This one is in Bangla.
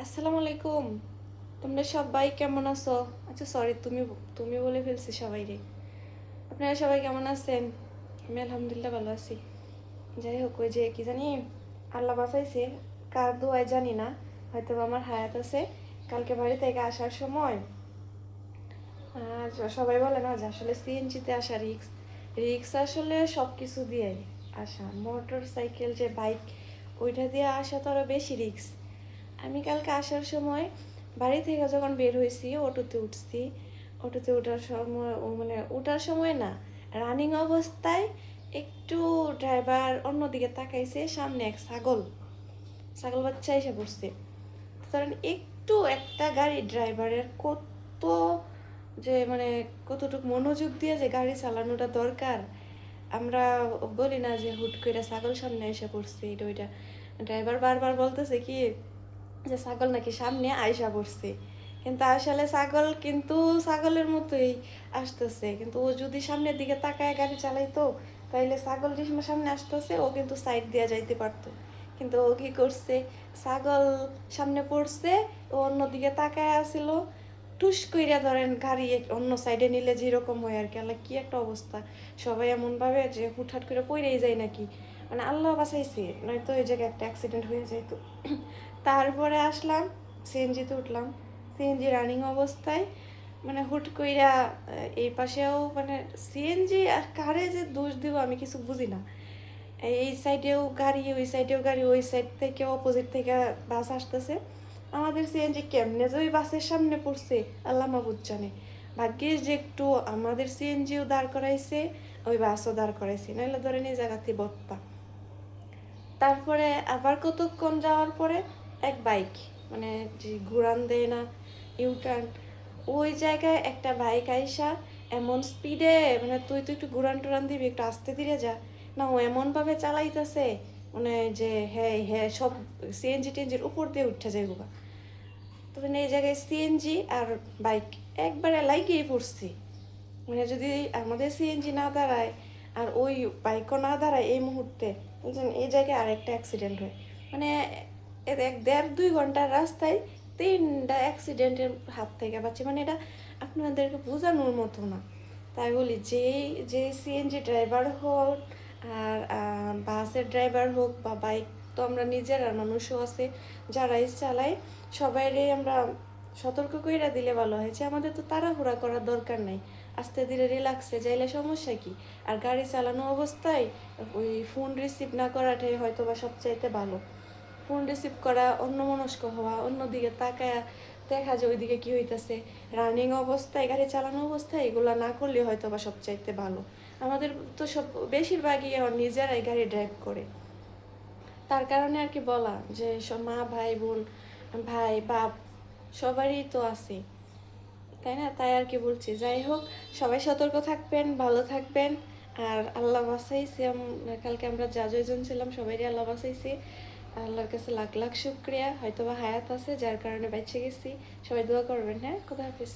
আসসালামু আলাইকুম। তোমরা সবাই কেমন আছো? আচ্ছা সরি, তুমি তুমি বলে ফেলছি সবাই রে। আপনারা সবাই কেমন আছেন? আমি আলহামদুলিল্লাহ ভালো আছি। যাই হোক, ওই যে কি জানি, আল্লাহ বাঁচাইছে, কার দোয়ায় জানি না, হয়তো আমার হায়াত আছে। কালকে বাড়ি থেকে আসার সময় সবাই বলে না যে আসলে সিএনজিতে আসা রিক্স। রিক্স আসলে সব কিছু দিয়েই আসা, মোটর সাইকেল যে বাইক, ওইটা দিয়ে আসা তো আরও বেশি রিক্স। আমি কালকে আসার সময় বাড়ি থেকে যখন বের হয়েছি, অটোতে উঠছি। অটোতে ওঠার সময় মানে ওঠার সময় না, রানিং অবস্থায় একটু ড্রাইভার অন্যদিকে তাকাইছে, সামনে এক ছাগল ছাগল বাচ্চা এসে পড়ছে। কারণ একটু একটা গাড়ি ড্রাইভারের কত যে মানে কতটুকু মনোযোগ দিয়ে যে গাড়ি চালানোটা দরকার। আমরা বলি না যে হুট করে ছাগল সামনে এসে পড়ছে, এটা ওইটা। ড্রাইভার বারবার বলতেছে কি যে ছাগল নাকি সামনে আয়সা পড়ছে, কিন্তু আসলে ছাগল কিন্তু ছাগলের মতোই আসতেছে। কিন্তু ও যদি সামনের দিকে তাকায় গাড়ি চালাইতো, তাইলে ছাগল যে সামনে আসতেছে ও কিন্তু সাইড দিয়ে যাইতে পারতো। কিন্তু ও কি করছে, ছাগল সামনে পড়ছে, ও অন্যদিকে তাকায় আসছিল, টুস কইরা ধরেন গাড়ি অন্য সাইডে নিলে যেরকম হয় আর কি। আল্লাহ কি একটা অবস্থা, সবাই এমন ভাবে যে হুটহাট করে পড়েই যায় নাকি, মানে আল্লাহ বাঁচাইছে, নয়তো ওই জায়গায় একটা অ্যাক্সিডেন্ট হয়ে যেত। তারপরে আসলাম, সিএনজিতে উঠলাম। সিএনজি রানিং অবস্থায় মানে হুট কইরা এই পাশেও মানে সিএনজি আর কারে যে দোষ দিব আমি কিছু বুঝি না। এই সাইডেও গাড়ি, ওই সাইডেও গাড়ি, ওই সাইড থেকে অপোজিট থেকে বাস আসতেছে। আমাদের সিএনজি কেমনে যে ওই বাসের সামনে পড়ছে আল্লাহ মাহবুদ জানে। ভাগ্যিস যে একটু আমাদের সিএনজিও দাঁড় করাইছে, ওই বাসও দাঁড় করাইছে, নাহলে ধরেন এই জায়গাতে বত্তা। তারপরে আবার কতক্ষণ যাওয়ার পরে এক বাইক, মানে যে ঘুরান দেয় না, ইউটার্ন, ওই জায়গায় একটা বাইক আইসা এমন স্পিডে, মানে তুই তো একটু ঘুরান টুরান দিবি, একটু আস্তে ধীরে যা না, ও এমনভাবে চালাইতেছে মানে যে হ্যাঁ হ্যাঁ সব সিএনজি টেনজির উপর দিয়ে উঠে যায় গা। তবে এই জায়গায় সিএনজি আর বাইক একবারে লাইগেই পড়ছি। মানে যদি আমাদের সিএনজি না দাঁড়ায় আর ওই বাইকও না দাঁড়ায় এই মুহূর্তে, বলছেন এই জায়গায় আরেকটা অ্যাক্সিডেন্ট হয়। মানে এক দেড় দুই ঘন্টার রাস্তায় তিনটা অ্যাক্সিডেন্টের হাত থেকে বাঁচি, মানে এটা আপনাদেরকে বোঝানোর মতো না। তাই বলি যে সিএনজি ড্রাইভার হোক আর বাসের ড্রাইভার হোক বা বাইক, তো আমরা নিজেরা মানুষও আছে যারাই চালাই, সবাইরে আমরা সতর্ক কইরা দিলে ভালো হয় যে আমাদের তো তাড়াহুড়া করার দরকার নাই, আস্তে ধীরে রিল্যাক্সে যাইলে সমস্যা কি। আর গাড়ি চালানো অবস্থায় ওই ফোন রিসিভ না করাটাই হয়তো বা সবচাইতে ভালো। ফোন রিসিভ করা, অন্যমনস্ক হওয়া, অন্যদিকে তাকায়া দেখা যায় ওইদিকে কি হইতেছে, রানিং অবস্থায় গাড়ি চালানো অবস্থায় এগুলো না করলে হয়তো বা সবচাইতে ভালো। আমাদের তো সব বেশিরভাগই এখন নিজেরাই গাড়ি ড্রাইভ করে, তার কারণে আর কি বলা যে সব মা ভাই বোন, ভাই বাপ সবারই তো আছে, তাই না? তাই আর কি বলছি। যাই হোক, সবাই সতর্ক থাকবেন, ভালো থাকবেন। আর আল্লাহ বাঁচাইছে, কালকে আমরা যা জয়জন ছিলাম সবাইরই আল্লাহ বাঁচাইছে। আল্লাহর কাছে লাখ লাখ শুক্রিয়া, হয়তো বা হায়াত আছে যার কারণে বেঁচে গেছি। সবাই দোয়া করবেন, হ্যাঁ? খোদা হাফিজ।